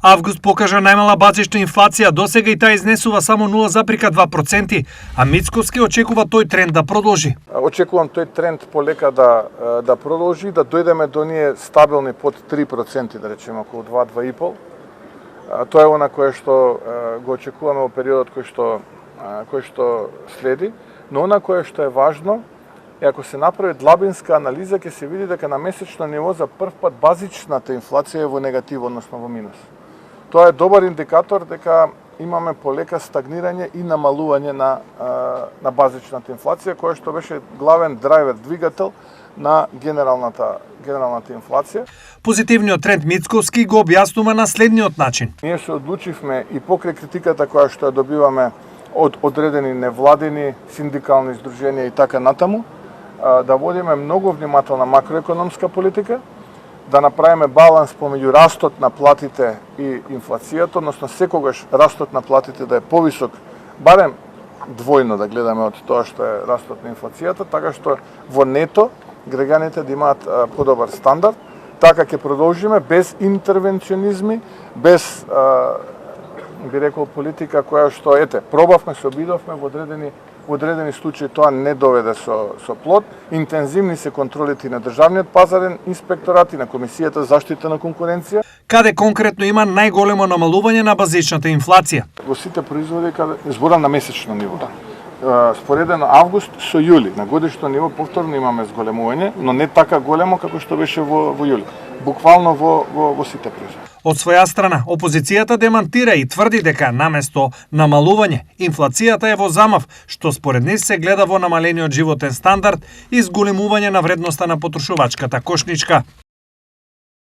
Август покажа најмала базична инфлација, досега и таа изнесува само 0,2%, а Мицковски очекува тој тренд да продолжи. Очекувам тој тренд полека да продолжи, да дојдеме до ние стабилни под 3%, да речеме околу 2-2,5%. Тоа е она кое што го очекуваме во периодот кој што следи, но она кое што е важно е ако се направи длабинска анализа ќе се види дека на месечно ниво за прв пат базичната инфлација е во негатив, односно во минус. Тоа е добар индикатор дека имаме полека стагнирање и намалување на базичната инфлација, која што беше главен драйвер, двигател на генералната инфлација. Позитивниот тренд Мицковски го објаснува на следниот начин. Ние се одлучивме и покрај критиката која што ја добиваме од одредени невладини, синдикални здруженија и така натаму, да водиме многу внимателна макроекономска политика, да направиме баланс помеѓу растот на платите и инфлацијата, односно секогаш растот на платите да е повисок, барем двојно да гледаме од тоа што е растот на инфлацијата, така што во нето граѓаните да имаат подобар стандард. Така ќе продолжиме без интервенционизми, без би рекол политика која што пробавме, се обидовме во одредени случаи, тоа не доведе со плод. Интензивни се контролите на државниот пазарен инспекторат и на Комисијата за заштита на конкуренција. Каде конкретно има најголемо намалување на базичната инфлација? Во сите производи, зборам на месечно ниво. Споредено август со јули, на годишно ниво повторно имаме зголемување, но не така големо како што беше во јули. Буквално во сите производи. Од своја страна, опозицијата демантира и тврди дека наместо намалување, инфлацијата е во замав, што според нив се гледа во намалениот животен стандард и зголемување на вредноста на потрошувачката кошничка.